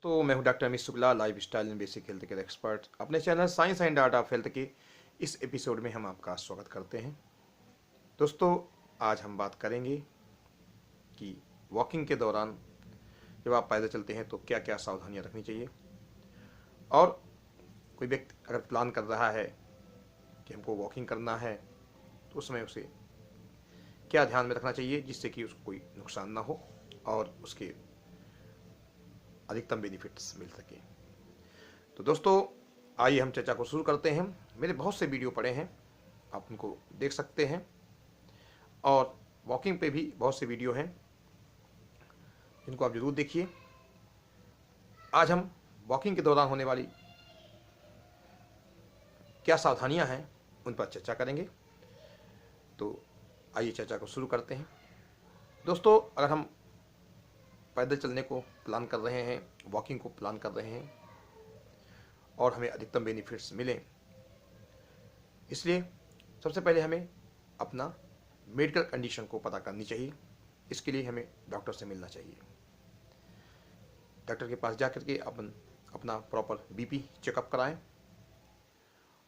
दोस्तों, मैं हूं doctor Amit Shukla, lifestyle and basic health care expert. अपने channel science and art of health के इस एपिसोड में हम आपका स्वागत करते हैं। दोस्तों, आज हम बात करेंगे कि वॉकिंग के दौरान जब आप पैदल चलते हैं तो क्या क्या सावधानियां रखनी चाहिए, और कोई व्यक्ति अगर प्लान कर रहा है कि हमको वॉकिंग करना है तो उसमें उसे क्या ध्यान में रखना चाहिए जिससे कि उसको कोई नुकसान ना हो और उसके अधिकतम बेनिफिट्स मिल सके। तो दोस्तों, आइए हम चर्चा को शुरू करते हैं। मेरे बहुत से वीडियो पड़े हैं, आप उनको देख सकते हैं, और वॉकिंग पे भी बहुत से वीडियो हैं जिनको आप जरूर देखिए। आज हम वॉकिंग के दौरान होने वाली क्या सावधानियां हैं उन पर चर्चा करेंगे। तो आइए चर्चा को शुरू करते हैं। दोस्तों, अगर हम पैदल चलने को प्लान कर रहे हैं, वॉकिंग को प्लान कर रहे हैं और हमें अधिकतम बेनिफिट्स मिलें, इसलिए सबसे पहले हमें अपना मेडिकल कंडीशन को पता करनी चाहिए। इसके लिए हमें डॉक्टर से मिलना चाहिए। डॉक्टर के पास जाकर के अपना प्रॉपर बीपी चेकअप कराएं,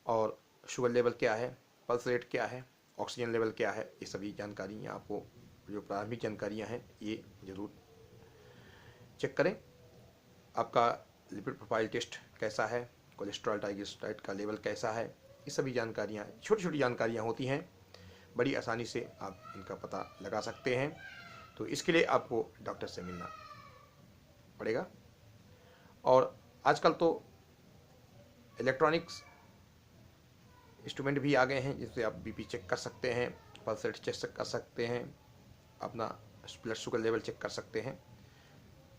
और शुगर लेवल क्या है, पल्स रेट क्या है, ऑक्सीजन लेवल क्या है, ये सभी जानकारियाँ आपको, जो प्रारंभिक जानकारियाँ हैं, ये ज़रूर चेक करें। आपका लिपिड प्रोफाइल टेस्ट कैसा है, कोलेस्ट्रॉल ट्राइग्लिसराइड का लेवल कैसा है, ये सभी जानकारियाँ, छोटी छोटी जानकारियाँ होती हैं, बड़ी आसानी से आप इनका पता लगा सकते हैं। तो इसके लिए आपको डॉक्टर से मिलना पड़ेगा। और आजकल तो इलेक्ट्रॉनिक्स इंस्ट्रूमेंट भी आ गए हैं जिससे आप बीपी चेक कर सकते हैं, पल्स रेट चेक कर सकते हैं, अपना ब्लड शुगर लेवल चेक कर सकते हैं,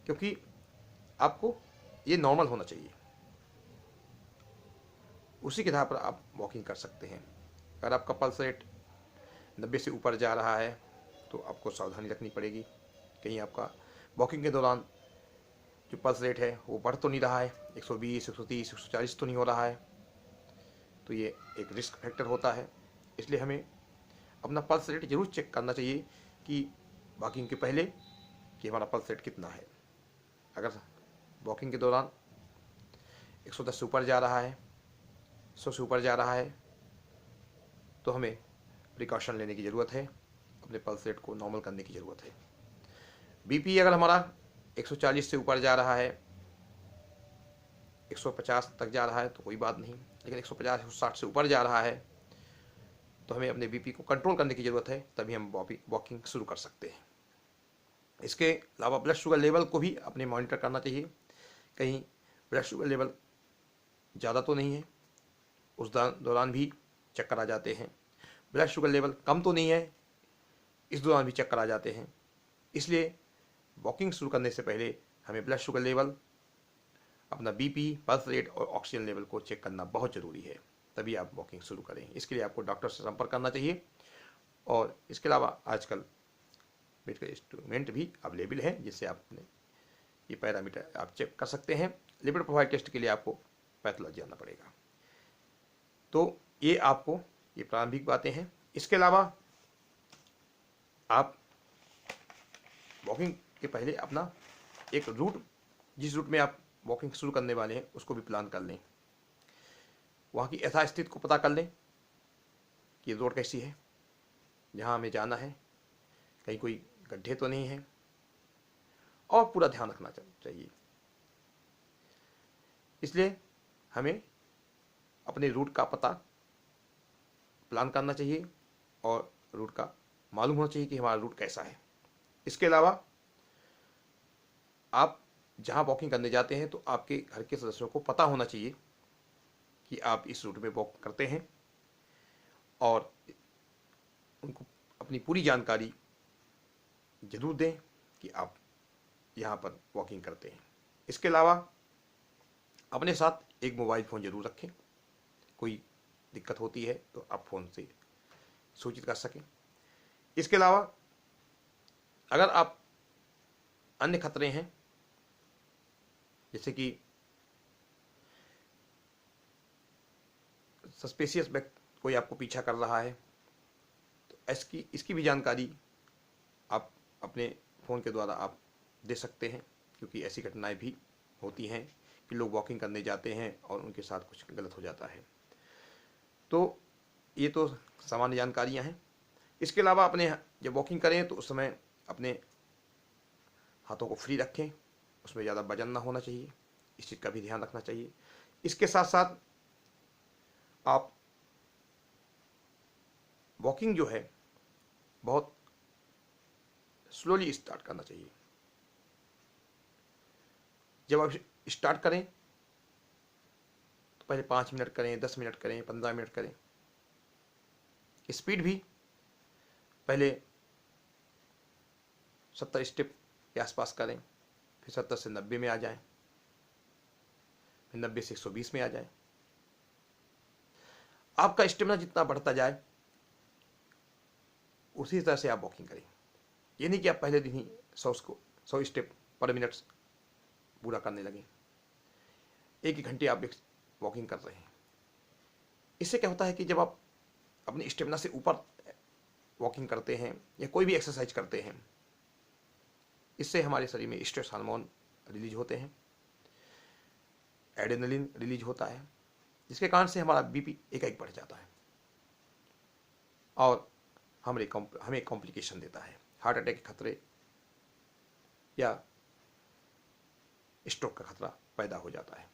क्योंकि आपको ये नॉर्मल होना चाहिए। उसी के आधार पर आप वॉकिंग कर सकते हैं। अगर आपका पल्स रेट 90 से ऊपर जा रहा है तो आपको सावधानी रखनी पड़ेगी। कहीं आपका वॉकिंग के दौरान जो पल्स रेट है वो बढ़ तो नहीं रहा है, 120, 130, 140 तो नहीं हो रहा है, तो ये एक रिस्क फैक्टर होता है। इसलिए हमें अपना पल्स रेट जरूर चेक करना चाहिए कि वॉकिंग के पहले कि हमारा पल्स रेट कितना है। अगर वॉकिंग के दौरान 110 से ऊपर जा रहा है, 100 से ऊपर जा रहा है, तो हमें प्रिकॉशन लेने की ज़रूरत है, अपने पल्स रेट को नॉर्मल करने की ज़रूरत है। बीपी अगर हमारा 140 से ऊपर जा रहा है, 150 तक जा रहा है तो कोई बात नहीं, लेकिन 150 160 से ऊपर जा रहा है तो हमें अपने बीपी को कंट्रोल करने की ज़रूरत है, तभी हम वॉकिंग शुरू कर सकते हैं। इसके अलावा ब्लड शुगर लेवल को भी अपने मॉनिटर करना चाहिए। कहीं ब्लड शुगर लेवल ज़्यादा तो नहीं है, उस दौरान भी चक्कर आ जाते हैं। ब्लड शुगर लेवल कम तो नहीं है, इस दौरान भी चक्कर आ जाते हैं। इसलिए वॉकिंग शुरू करने से पहले हमें ब्लड शुगर लेवल, अपना बीपी, पल्स रेट और ऑक्सीजन लेवल को चेक करना बहुत ज़रूरी है, तभी आप वॉकिंग शुरू करें। इसके लिए आपको डॉक्टर से संपर्क करना चाहिए। और इसके अलावा आजकल मेडिकल इंस्ट्रूमेंट भी अवेलेबल है जिससे आप अपने ये पैरामीटर आप चेक कर सकते हैं। लिपिड प्रोफाइल टेस्ट के लिए आपको पैथोलॉजी जाना पड़ेगा। तो ये आपको ये प्रारंभिक बातें हैं। इसके अलावा आप वॉकिंग के पहले अपना एक रूट, जिस रूट में आप वॉकिंग शुरू करने वाले हैं उसको भी प्लान कर लें। वहाँ की यथास्थिति को पता कर लें कि रोड कैसी है, जहाँ हमें जाना है, कहीं कोई गड्ढे तो नहीं है, और पूरा ध्यान रखना चाहिए। इसलिए हमें अपने रूट का पता प्लान करना चाहिए और रूट का मालूम होना चाहिए कि हमारा रूट कैसा है। इसके अलावा आप जहाँ वॉकिंग करने जाते हैं तो आपके घर के सदस्यों को पता होना चाहिए कि आप इस रूट में वॉक करते हैं, और उनको अपनी पूरी जानकारी जरूर दें कि आप यहाँ पर वॉकिंग करते हैं। इसके अलावा अपने साथ एक मोबाइल फ़ोन जरूर रखें, कोई दिक्कत होती है तो आप फ़ोन से सूचित कर सकें। इसके अलावा अगर आप अन्य खतरे हैं, जैसे कि सस्पेशियस कोई आपको पीछा कर रहा है, तो इसकी भी जानकारी आप अपने फ़ोन के द्वारा आप दे सकते हैं, क्योंकि ऐसी घटनाएं भी होती हैं कि लोग वॉकिंग करने जाते हैं और उनके साथ कुछ गलत हो जाता है। तो ये तो सामान्य जानकारियाँ हैं। इसके अलावा अपने जब वॉकिंग करें तो उस समय अपने हाथों को फ्री रखें, उसमें ज़्यादा वजन ना होना चाहिए, इस चीज़ का भी ध्यान रखना चाहिए। इसके साथ साथ आप वॉकिंग जो है बहुत स्लोली स्टार्ट करना चाहिए। जब आप स्टार्ट करें तो पहले 5 मिनट करें, 10 मिनट करें, 15 मिनट करें। स्पीड भी पहले 70 स्टेप के आसपास करें, फिर 70 से 90 में आ जाएं, फिर 90 से 120 में आ जाएं। आपका स्टेमिना जितना बढ़ता जाए उसी तरह से आप वॉकिंग करें। ये नहीं कि आप पहले दिन ही 100 स्टेप पर मिनट पूरा करने लगें। 1 घंटे आप वॉकिंग कर रहे हैं, इससे क्या होता है कि जब आप अपनी स्टेमिना से ऊपर वॉकिंग करते हैं या कोई भी एक्सरसाइज करते हैं, इससे हमारे शरीर में स्ट्रेस हार्मोन रिलीज होते हैं, एड्रेनलिन रिलीज होता है, जिसके कारण से हमारा बीपी एकाएक बढ़ जाता है और हमें कॉम्प्लिकेशन देता है, हार्ट अटैक के खतरे या स्ट्रोक का खतरा पैदा हो जाता है।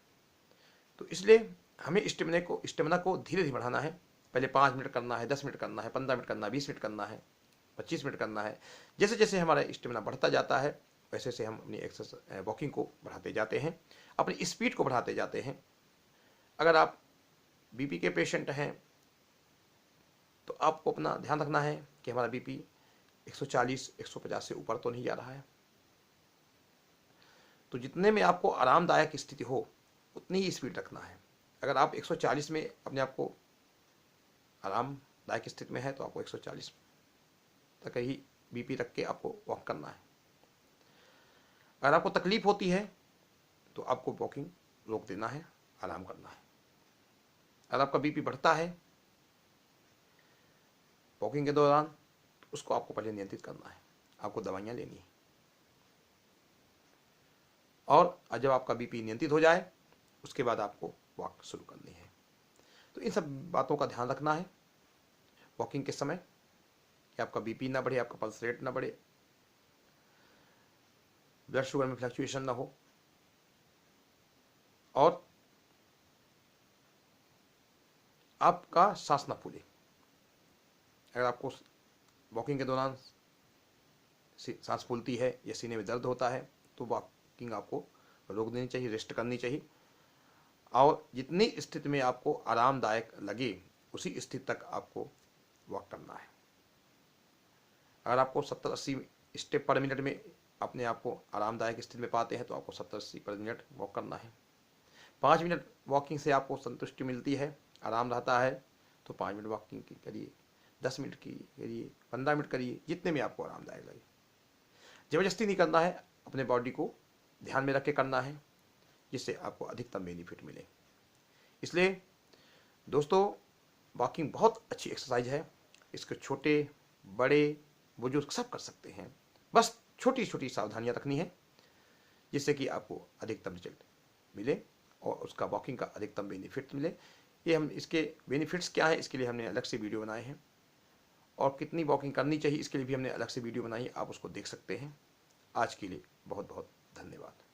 तो इसलिए हमें स्टेमिना को धीरे धीरे बढ़ाना है। पहले 5 मिनट करना है, 10 मिनट करना है, 15 मिनट करना है, 20 मिनट करना है, 25 मिनट करना है। जैसे जैसे हमारा स्टेमिना बढ़ता जाता है वैसे से हम अपनी एक्सरसाइज वॉकिंग को बढ़ाते जाते हैं, अपनी स्पीड को बढ़ाते जाते हैं। अगर आप बीपी के पेशेंट हैं तो आपको अपना ध्यान रखना है कि हमारा बीपी 140 150 से ऊपर तो नहीं जा रहा है। तो जितने में आपको आरामदायक स्थिति हो उतनी ही स्पीड रखना है। अगर आप 140 में अपने आप को आरामदायक स्थिति में है तो आपको 140 तक ही बीपी रख के आपको वॉक करना है। अगर आपको तकलीफ होती है तो आपको वॉकिंग रोक देना है, आराम करना है। अगर आपका बीपी बढ़ता है वॉकिंग के दौरान तो उसको आपको पहले नियंत्रित करना है, आपको दवाइयाँ लेनी है। और जब आपका बीपी नियंत्रित हो जाए उसके बाद आपको वॉक शुरू करनी है। तो इन सब बातों का ध्यान रखना है वॉकिंग के समय कि आपका बीपी ना बढ़े, आपका पल्स रेट ना बढ़े, ब्लड शुगर में फ्लक्चुएशन ना हो और आपका सांस ना फूले। अगर आपको वॉकिंग के दौरान सांस फूलती है या सीने में दर्द होता है तो वॉकिंग आपको रोक देनी चाहिए, रेस्ट करनी चाहिए और जितनी स्थिति में आपको आरामदायक लगे उसी स्थिति तक आपको वॉक करना है। अगर आपको 70-80 स्टेप पर मिनट में अपने आप को आरामदायक स्थिति में पाते हैं तो आपको 70-80 पर मिनट वॉक करना है। 5 मिनट वॉकिंग से आपको संतुष्टि मिलती है, आराम रहता है तो 5 मिनट वॉकिंग की करिए, 10 मिनट की करिए, 15 मिनट करिए, जितने में आपको आरामदायक लगे। ज़बरदस्ती नहीं करना है, अपने बॉडी को ध्यान में रख के करना है जिससे आपको अधिकतम बेनिफिट मिले। इसलिए दोस्तों वॉकिंग बहुत अच्छी एक्सरसाइज है, इसको छोटे बड़े बुजुर्ग सब कर सकते हैं, बस छोटी छोटी सावधानियां रखनी है जिससे कि आपको अधिकतम रिजल्ट मिले और उसका वॉकिंग का अधिकतम बेनिफिट मिले। ये हम इसके बेनिफिट्स क्या है इसके लिए हमने अलग से वीडियो बनाए हैं और कितनी वॉकिंग करनी चाहिए इसके लिए भी हमने अलग से वीडियो बनाई है, आप उसको देख सकते हैं। आज के लिए बहुत बहुत धन्यवाद।